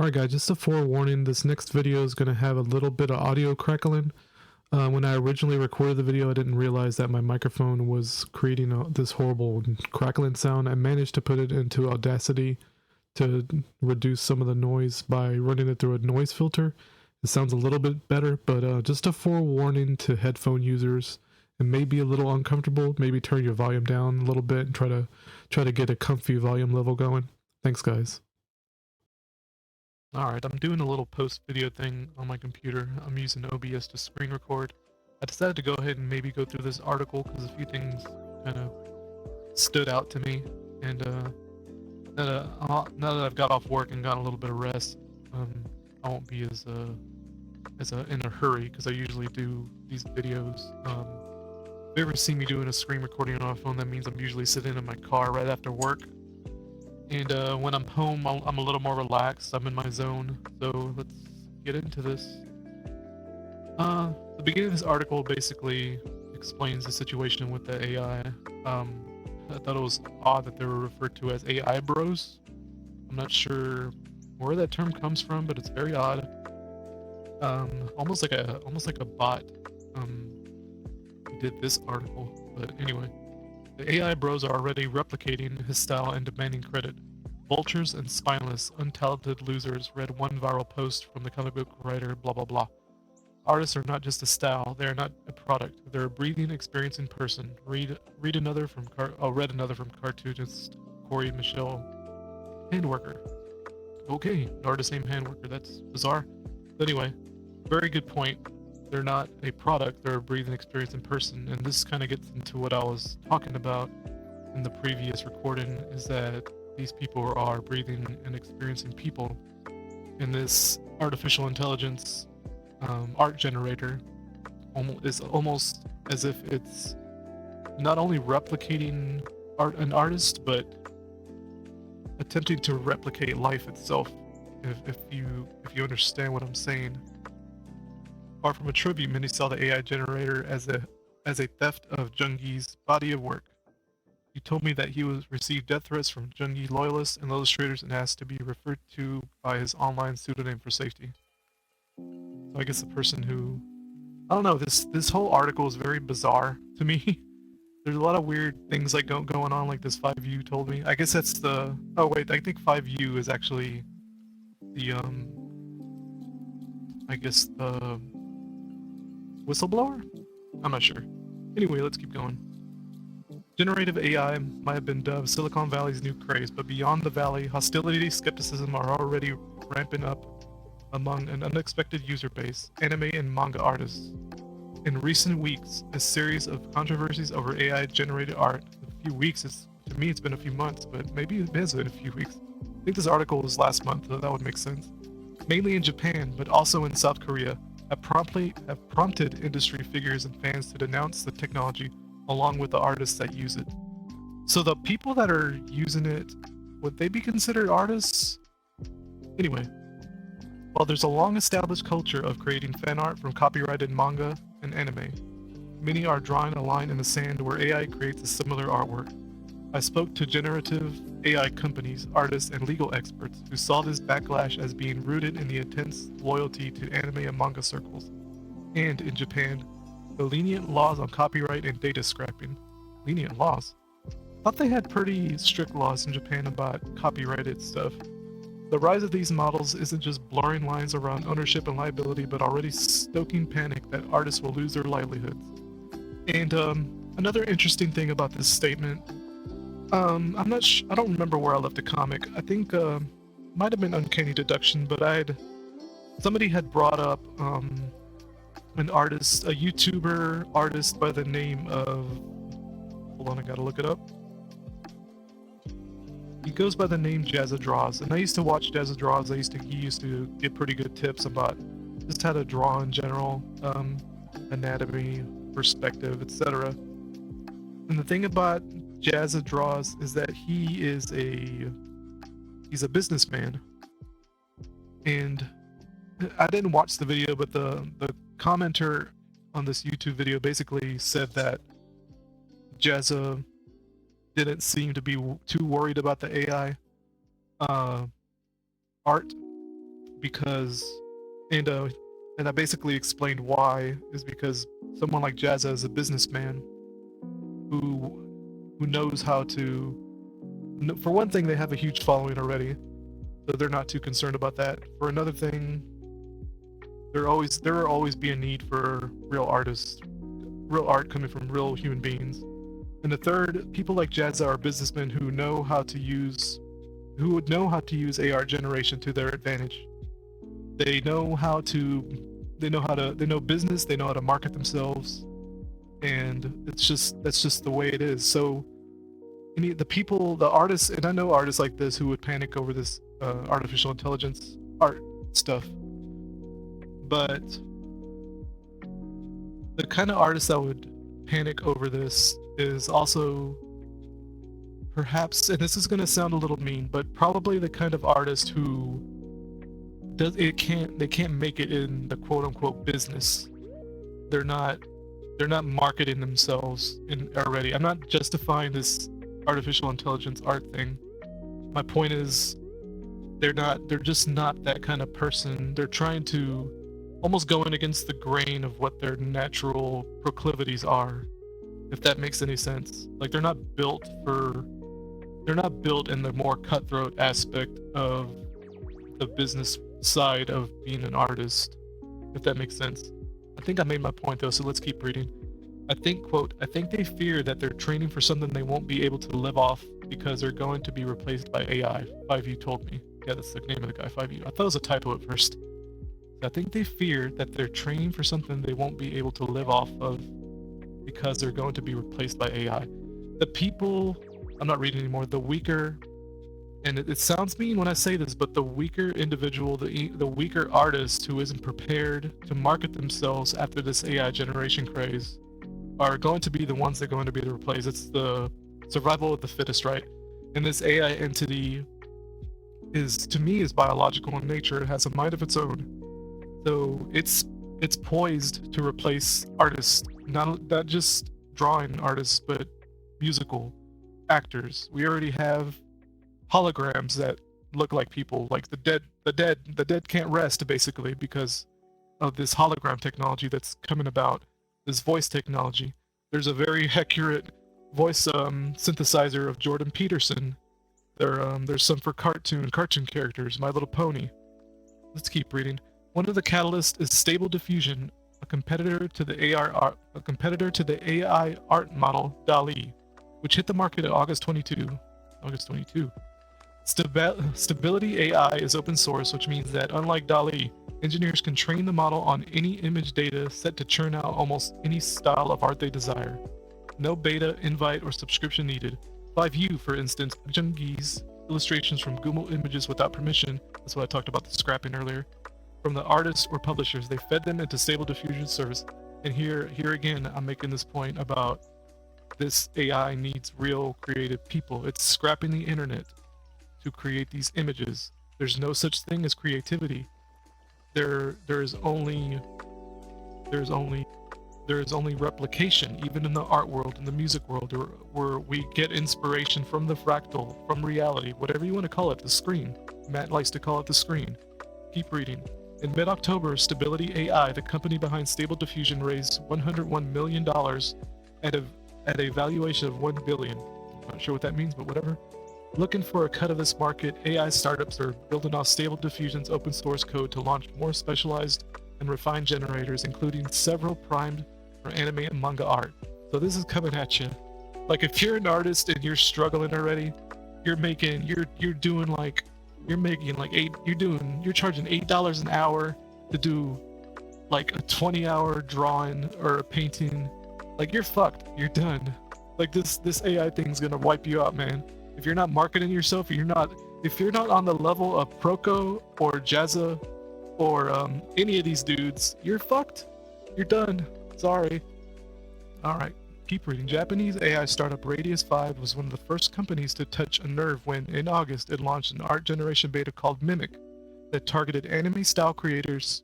Alright guys, just a forewarning, this next video is going to have a little bit of audio crackling. When I originally recorded the video, I didn't realize that my microphone was creating this horrible crackling sound. I managed to put it into Audacity to reduce some of the noise by running it through a noise filter. It sounds a little bit better, but just a forewarning to headphone users. It may be a little uncomfortable. Maybe turn your volume down a little bit and try to get a comfy volume level going. Thanks guys. Alright, I'm doing a little post video thing on my computer. I'm using OBS to screen record. I decided to go ahead and maybe go through this article because a few things kind of stood out to me. And now that I've got off work and got a little bit of rest, I won't be as in a hurry because I usually do these videos. If you ever see me doing a screen recording on my phone, that means I'm usually sitting in my car right after work. And when I'm home, I'm a little more relaxed. I'm in my zone. So let's get into this. The beginning of this article basically explains the situation with the AI. I thought it was odd that they were referred to as AI bros. I'm not sure where that term comes from, but it's very odd. Almost like a bot who did this article. But anyway. The AI bros are already replicating his style and demanding credit. Vultures and spineless, untalented losers read one viral post from the comic book writer blah blah blah. Artists are not just a style, they are not a product. They're a breathing experience in person. Read another from cartoonist Corey Michelle Handworker. Okay, an artist named Handworker, that's bizarre. But anyway, very good point. They're not a product, they're a breathing experience in person. And this kind of gets into what I was talking about in the previous recording, is that these people are breathing and experiencing people. And this artificial intelligence art generator is almost as if it's not only replicating an artist, but attempting to replicate life itself, if you understand what I'm saying. Far from a tribute, many saw the AI generator as a theft of Jungi's body of work. He told me that he received death threats from Jungi loyalists and illustrators and asked to be referred to by his online pseudonym for safety. So I guess the person who... I don't know, this whole article is very bizarre to me. There's a lot of weird things like going on, like this 5U told me. I guess that's the... Oh wait, I think 5U is actually the, I guess the... whistleblower? I'm not sure. Anyway, let's keep going. Generative AI might have been dubbed Silicon Valley's new craze, but beyond the valley, hostility and skepticism are already ramping up among an unexpected user base, anime and manga artists. In recent weeks, a series of controversies over AI-generated art. A few weeks, to me it's been a few months, but maybe it has been a few weeks. I think this article was last month, so that would make sense. Mainly in Japan, but also in South Korea, have prompted industry figures and fans to denounce the technology along with the artists that use it. So the people that are using it, would they be considered artists? Anyway, while there's a long-established culture of creating fan art from copyrighted manga and anime, many are drawing a line in the sand where AI creates a similar artwork. I spoke to generative AI companies, artists, and legal experts who saw this backlash as being rooted in the intense loyalty to anime and manga circles. And in Japan, the lenient laws on copyright and data scrapping. Lenient laws? I thought they had pretty strict laws in Japan about copyrighted stuff. The rise of these models isn't just blurring lines around ownership and liability, but already stoking panic that artists will lose their livelihoods. And another interesting thing about this statement, I don't remember where I left the comic. I think might have been Uncanny Deduction, but somebody had brought up an artist, a YouTuber artist by the name of, hold on, I gotta look it up. He goes by the name Jazza Draws, and I used to watch Jazza Draws. He used to get pretty good tips about just how to draw in general, anatomy, perspective, etc. And the thing about Jazza Draws is that he's a businessman. And I didn't watch the video, but the commenter on this YouTube video basically said that Jazza didn't seem to be too worried about the AI art because, and uh, and I basically explained why is because someone like Jazza is a businessman who knows how to. For one thing, they have a huge following already, so they're not too concerned about that. For another thing, there will always be a need for real artists, real art coming from real human beings. And the third, people like Jazza are businessmen who would know how to use AR generation to their advantage. They know how to, they know business, they know how to market themselves, and that's just the way it is. So, the artists, and I know artists like this who would panic over this artificial intelligence art stuff, but the kind of artist that would panic over this is also perhaps, and this is going to sound a little mean, but probably the kind of artist who they can't make it in the quote unquote business. They're not marketing themselves in already. I'm not justifying this artificial intelligence art thing. My point is they're just not that kind of person. They're trying to almost going against the grain of what their natural proclivities are, if that makes any sense. Like they're not built in the more cutthroat aspect of the business side of being an artist, if that makes sense. I think I made my point though, so let's keep reading. I think, quote, I think they fear that they're training for something they won't be able to live off because they're going to be replaced by AI. 5U told me. Yeah, that's the name of the guy, 5U. I thought it was a typo at first. I think they fear that they're training for something they won't be able to live off of because they're going to be replaced by AI. The people, I'm not reading anymore, the weaker, and it sounds mean when I say this, but the weaker individual, the weaker artist who isn't prepared to market themselves after this AI generation craze are going to be the ones that are going to be the replaced. It's the survival of the fittest, right? And this AI entity is, to me, is biological in nature. It has a mind of its own. So it's poised to replace artists, not just drawing artists, but musical actors. We already have holograms that look like people, like the dead can't rest basically because of this hologram technology that's coming about, this voice technology. There's a very accurate voice synthesizer of Jordan Peterson. There's some for cartoon characters, My Little Pony. Let's keep reading. One of the catalysts is Stable Diffusion, a competitor to the AI art model DALL-E, which hit the market in August 22. Stability AI is open source, which means that unlike DALL-E, engineers can train the model on any image data set to churn out almost any style of art they desire. No beta, invite, or subscription needed. 5U, for instance, Jungi's illustrations from Google Images without permission. That's what I talked about the scrapping earlier. From the artists or publishers, they fed them into Stable Diffusion service. And here again, I'm making this point about this AI needs real creative people. It's scrapping the internet to create these images. There's no such thing as creativity. There is only replication, even in the art world, in the music world, where we get inspiration from the fractal, from reality, whatever you want to call it, the screen. Matt likes to call it the screen. Keep reading. In mid-October, Stability AI, the company behind Stable Diffusion, raised $101 million at a valuation of $1 billion. Not sure what that means, but whatever. Looking for a cut of this market, AI startups are building off Stable Diffusion's open source code to launch more specialized and refined generators, including several primed for anime and manga art. So this is coming at you. Like if you're an artist and you're struggling already, you're charging $8 an hour to do like a 20-hour drawing or a painting. Like you're fucked. You're done. Like this AI thing's gonna wipe you out, man. If you're not marketing yourself, if you're not on the level of Proco or Jazza or any of these dudes, you're fucked. You're done. Sorry. All right, keep reading. Japanese AI startup Radius 5 was one of the first companies to touch a nerve when, in August, it launched an art generation beta called Mimic that targeted anime-style creators.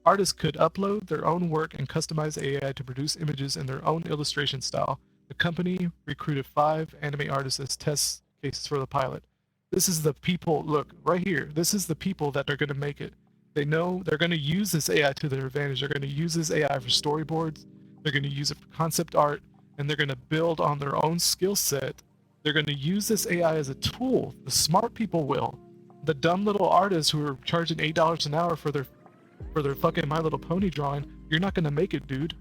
Artists could upload their own work and customize AI to produce images in their own illustration style. The company recruited 5 anime artists as test cases for the pilot. This is the people, look, right here, this is the people that are going to make it. They know they're going to use this AI to their advantage. They're going to use this AI for storyboards. They're going to use it for concept art, and they're going to build on their own skill set. They're going to use this AI as a tool. The smart people will. The dumb little artists who are charging $8 an hour for their fucking My Little Pony drawing, you're not going to make it, dude.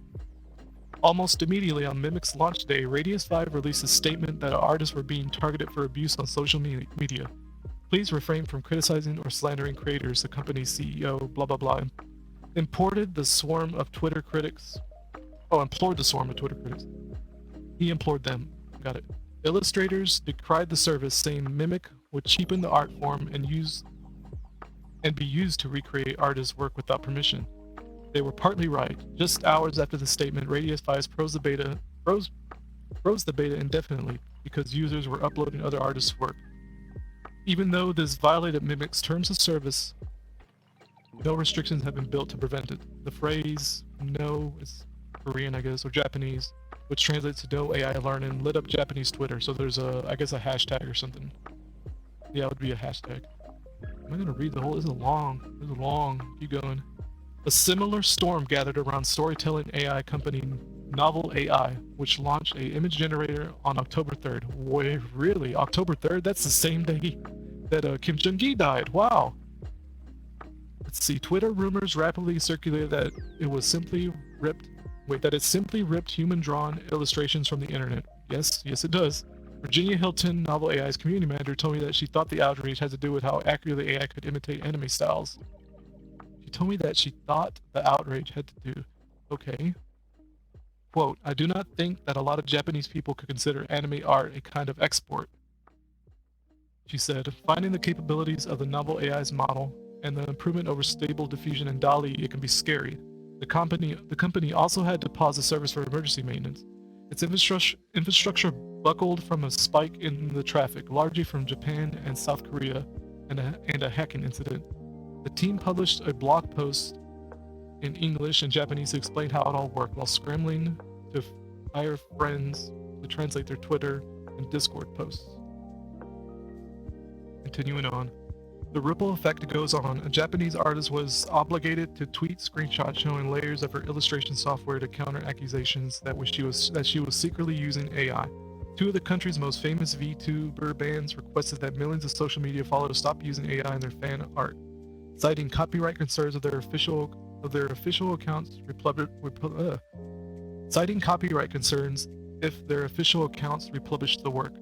Almost immediately on Mimic's launch day, Radius 5 released a statement that artists were being targeted for abuse on social media. Please refrain from criticizing or slandering creators, the company's CEO, blah blah blah, implored the swarm of Twitter critics. He implored them. Got it. Illustrators decried the service, saying Mimic would cheapen the art form and be used to recreate artists' work without permission. They were partly right. Just hours after the statement, Radius 5 froze the beta indefinitely because users were uploading other artists' work. Even though this violated Mimic's terms of service, no restrictions have been built to prevent it. The phrase "no" is Korean, I guess, or Japanese, which translates to "no AI learning," lit up Japanese Twitter. So there's I guess a hashtag or something. Yeah, it would be a hashtag. Am I gonna read the whole? This is long. Keep going. A similar storm gathered around storytelling AI company Novel AI, which launched an image generator on October 3rd. Wait, really? October 3rd? That's the same day that Kim Jong-gi died. Wow. Let's see. Twitter rumors rapidly circulated that it simply ripped human-drawn illustrations from the internet. Yes, it does. Virginia Hilton, Novel AI's community manager, told me that she thought the outrage had to do with how accurately AI could imitate anime styles. She told me that she thought the outrage had to do. Okay. Quote, I do not think that a lot of Japanese people could consider anime art a kind of export. She said, finding the capabilities of the Novel AI's model and the improvement over Stable Diffusion and DALL-E, it can be scary. The company also had to pause the service for emergency maintenance. Its infrastructure buckled from a spike in the traffic, largely from Japan and South Korea, and a hacking incident. The team published a blog post in English and Japanese to explain how it all worked, while scrambling to hire friends to translate their Twitter and Discord posts. Continuing on. The ripple effect goes on. A Japanese artist was obligated to tweet screenshots showing layers of her illustration software to counter accusations that she was secretly using AI. Two of the country's most famous VTuber bands requested that millions of social media followers stop using AI in their fan art, citing copyright concerns of their official accounts citing copyright concerns if their official accounts republished the work.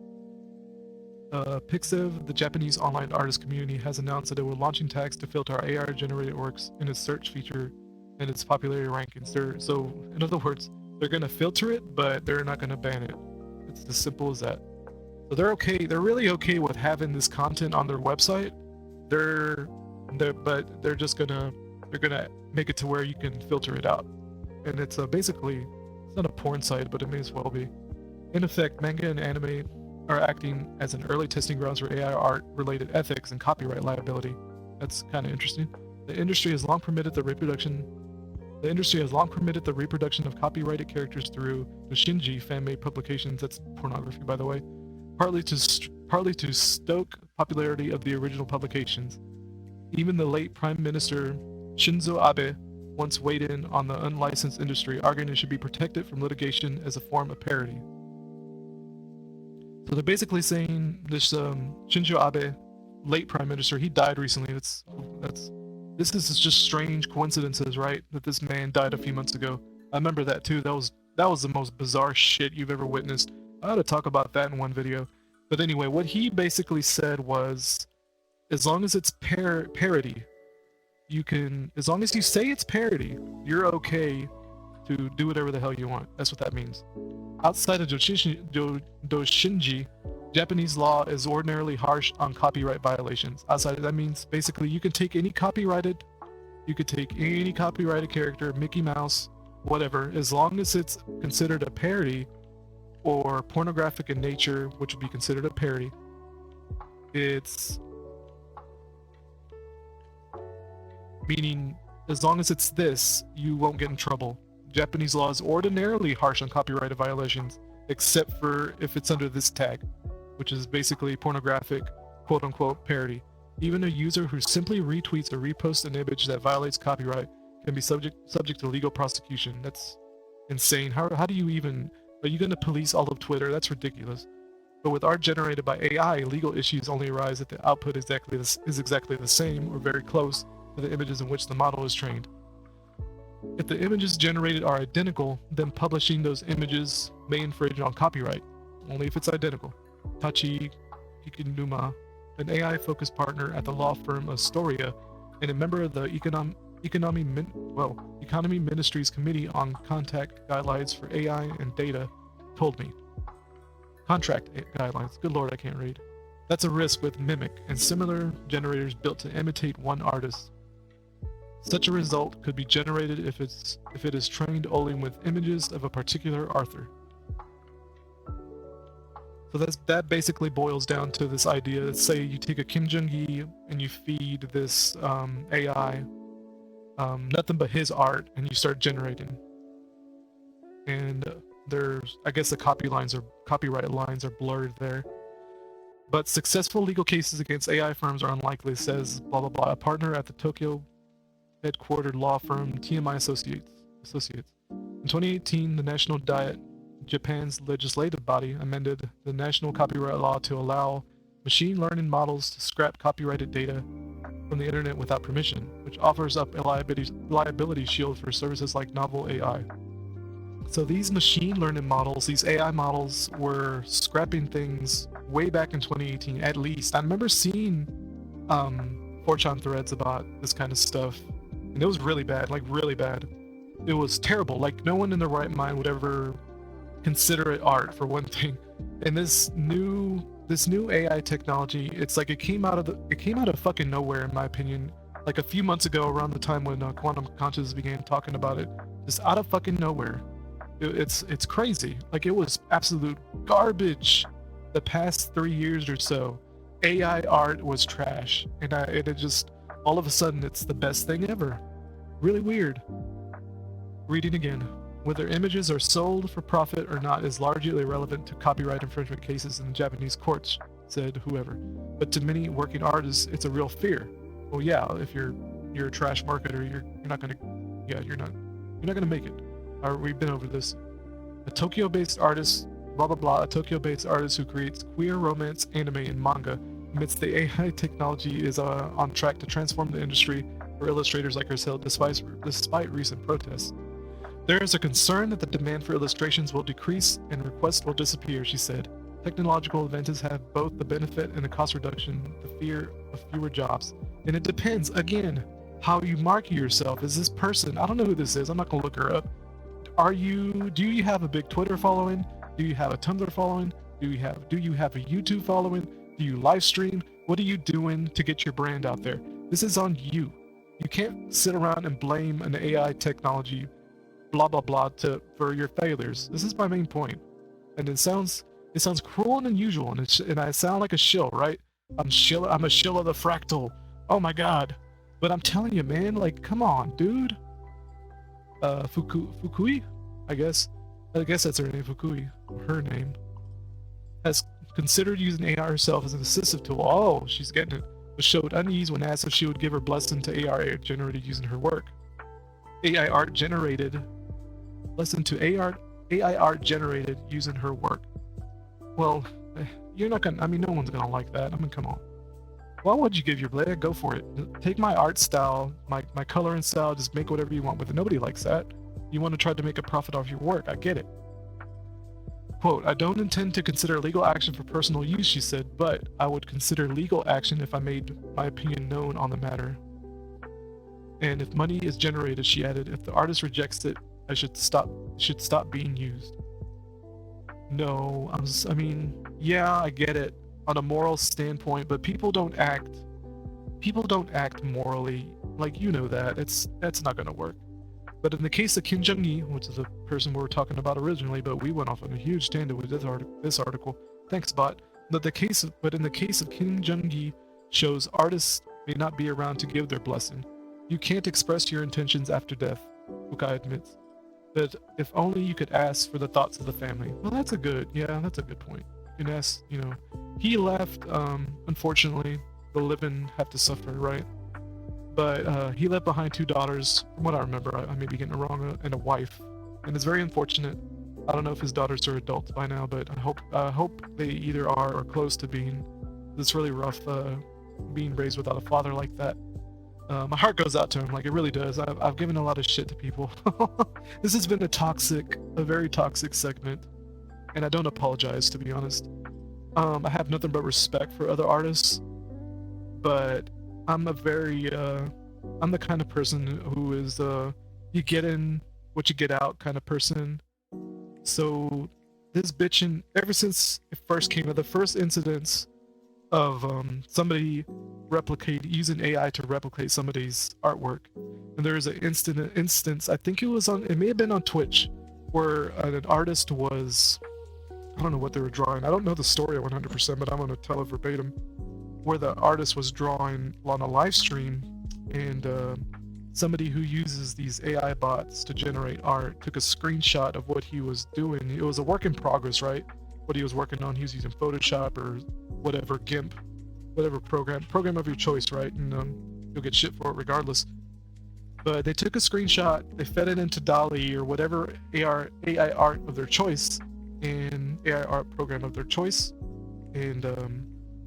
Pixiv, the Japanese online artist community, has announced that it will launching tags to filter AI-generated works in its search feature and its popularity rankings. So, in other words, they're going to filter it, but they're not going to ban it. It's as simple as that. So they're okay. They're really okay with having this content on their website. They're gonna make it to where you can filter it out, and it's basically, it's not a porn site, but it may as well be. In effect, manga and anime are acting as an early testing grounds for AI art related ethics and copyright liability. That's kind of interesting. The industry has long permitted the reproduction of copyrighted characters through doshinji fan-made publications. That's pornography, by the way. Partly to stoke popularity of the original publications. Even the late Prime Minister Shinzo Abe once weighed in on the unlicensed industry, arguing it should be protected from litigation as a form of parody. So they're basically saying this Shinzo Abe, late Prime Minister, he died recently. This is just strange coincidences, right? That this man died a few months ago. I remember that too. That was the most bizarre shit you've ever witnessed. I ought to talk about that in one video. But anyway, what he basically said was, as long as it's parody, as long as you say it's parody, you're okay to do whatever the hell you want. That's what that means. Outside of doshinji, Japanese law is ordinarily harsh on copyright violations. Outside of that means basically you can take any copyrighted character, Mickey Mouse, whatever, as long as it's considered a parody or pornographic in nature, which would be considered a parody. It's meaning as long as it's this, you won't get in trouble. Japanese law is ordinarily harsh on copyright violations, except for if it's under this tag, which is basically pornographic, quote-unquote, parody. Even a user who simply retweets or reposts an image that violates copyright can be subject to legal prosecution. That's insane. How do you even... Are you going to police all of Twitter? That's ridiculous. But with art generated by AI, legal issues only arise if the output is exactly the same or very close to the images in which the model is trained. If the images generated are identical, then publishing those images may infringe on copyright, only if it's identical. Tachi Kikinuma, an AI-focused partner at the law firm Astoria and a member of the Economy Ministry's Committee on Contact Guidelines for AI and Data, told me. Contract guidelines. Good lord, I can't read. That's a risk with Mimic and similar generators built to imitate one artist. Such a result could be generated if it is trained only with images of a particular author. So that basically boils down to this idea that, say you take a Kim Jong-gi and you feed this AI nothing but his art, and you start generating. And there's, I guess the copyright lines are blurred there. But successful legal cases against AI firms are unlikely, says blah blah blah, a partner at the Tokyo headquartered law firm TMI Associates. In 2018, the National Diet, Japan's legislative body, amended the national copyright law to allow machine learning models to scrap copyrighted data from the internet without permission, which offers up a liability shield for services like novel AI. So these machine learning models, these AI models, were scrapping things way back in 2018, at least. I remember seeing 4chan threads about this kind of stuff, and it was really bad, like really bad. It was terrible. Like, no one in their right mind would ever consider it art, for one thing. And this new AI technology, it's like it came out of fucking nowhere, in my opinion. Like a few months ago, around the time when quantum consciousness began talking about it, just out of fucking nowhere. It's crazy. Like, it was absolute garbage. The past 3 years or so, AI art was trash, and it just, all of a sudden, it's the best thing ever. Really weird. Reading again. Whether images are sold for profit or not is largely irrelevant to copyright infringement cases in the Japanese courts, said whoever. But to many working artists, it's a real fear. Well, yeah, if you're a trash marketer, you're not gonna make it. We've been over this. A Tokyo-based artist, blah blah blah, a Tokyo-based artist who creates queer romance, anime, and manga, admits the AI technology is on track to transform the industry for illustrators like herself, despite recent protests. There is a concern that the demand for illustrations will decrease and requests will disappear, she said. Technological advances have both the benefit and the cost reduction, the fear of fewer jobs. And it depends, again, how you market yourself. Is this person, I don't know who this is, I'm not gonna look her up. Do you have a big Twitter following? Do you have a Tumblr following? Do you have a YouTube following? Do you live stream? What are you doing to get your brand out there? This is on you. You can't sit around and blame an AI technology blah blah blah for your failures. This is my main point. And it sounds cruel and unusual, and I sound like a shill, right? I'm a shill of the fractal. Oh my god. But I'm telling you, man, like, come on, dude. Fukui, I guess that's her name, Fukui, her name, has considered using AI herself as an assistive tool. Oh, she's getting it. But showed unease when asked if she would give her blessing to AI art generated using her work. AI art generated using her work. Well, you're not gonna, no one's gonna like that. Come on. Why would you give your blade? Go for it. Take my art style, my color and style, just make whatever you want with it. Nobody likes that. You want to try to make a profit off your work. I get it. Quote, I don't intend to consider legal action for personal use, she said, but I would consider legal action if I made my opinion known on the matter. And if money is generated, she added, if the artist rejects it, I should stop being used. No, yeah, I get it on a moral standpoint, but people don't act morally. Like, you know that. That's not gonna work. But in the case of Kim Jong-gi, which is the person we were talking about originally, but we went off on a huge tangent with this article. Thanks, bot. But in the case of Kim Jong-gi, shows artists may not be around to give their blessing. You can't express your intentions after death, Fukai admits. But if only you could ask for the thoughts of the family. Well, that's a good point. You can ask, he left, unfortunately, the living have to suffer, right? But he left behind 2 daughters, from what I remember. I may be getting it wrong, and a wife, and it's very unfortunate. I don't know if his daughters are adults by now, but I hope they either are or close to being. It's really rough being raised without a father like that. My heart goes out to him, like it really does. I've given a lot of shit to people. This has been a very toxic segment, and I don't apologize, to be honest. I have nothing but respect for other artists, but I'm I'm the kind of person who is you get in what you get out kind of person. So this bitching, ever since it first came out, the first incidents of somebody using AI to replicate somebody's artwork, and there was an instance, I think it may have been on Twitch, where an artist was, I don't know what they were drawing. I don't know the story 100%, but I'm gonna tell it verbatim. Where the artist was drawing on a live stream, and somebody who uses these AI bots to generate art took a screenshot of what he was doing. It was a work in progress, right? What he was working on, he was using Photoshop or whatever, GIMP, whatever program of your choice, right? And you'll get shit for it regardless. But they took a screenshot, they fed it into DALL-E or whatever AI art of their choice, and AI art program of their choice, and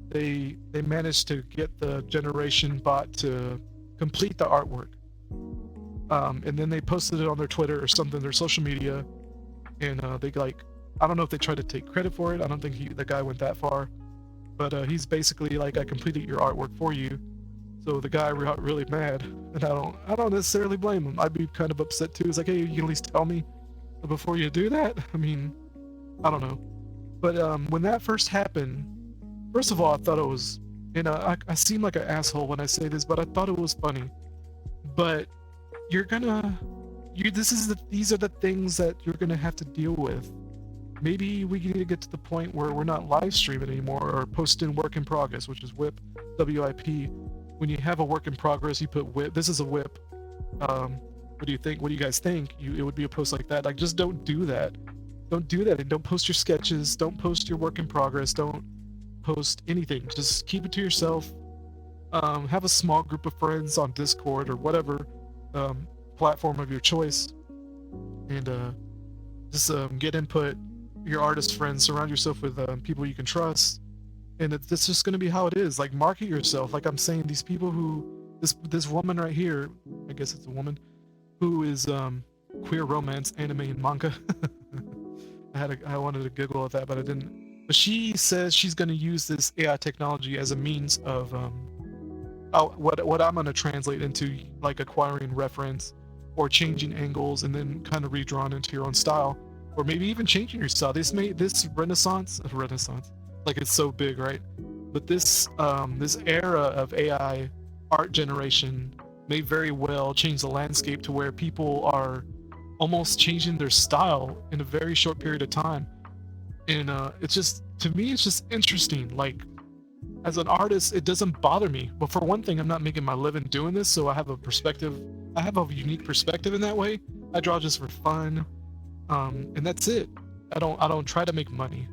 they managed to get the generation bot to complete the artwork. And then they posted it on their Twitter or something, their social media, and they I don't know if they tried to take credit for it. I don't think the guy went that far, but he's basically like, I completed your artwork for you. So the guy got really mad, and I don't necessarily blame him. I'd be kind of upset too. It's like, hey, you can at least tell me before you do that. I mean, I don't know. But when that first happened, first of all, I thought it was, I seem like an asshole when I say this, but I thought it was funny. But these are the things that you're gonna have to deal with. Maybe we need to get to the point where we're not live streaming anymore or posting work in progress, which is WIP, WIP. When you have a work in progress, you put WIP. This is a WIP. What do you think? What do you guys think? It would be a post like that. Like, just don't do that. Don't do that, and don't post your sketches. Don't post your work in progress. Don't post anything. Just keep it to yourself. Have a small group of friends on Discord or whatever platform of your choice, and just get input. Your artist friends, surround yourself with people you can trust, and it's just going to be how it is. Like, market yourself. Like I'm saying, these people this woman right here, I guess it's a woman, who is queer romance, anime, and manga. I wanted to giggle at that, but I didn't. But she says she's going to use this AI technology as a means of what I'm going to translate into, like, acquiring reference or changing angles and then kind of redrawn into your own style, or maybe even changing your style. This renaissance, like, it's so big, right? But this era of AI art generation may very well change the landscape to where people are almost changing their style in a very short period of time. And it's just, to me, it's just interesting. Like, as an artist, it doesn't bother me. But for one thing, I'm not making my living doing this, so I have a unique perspective in that way. I draw just for fun, and that's it. I don't try to make money.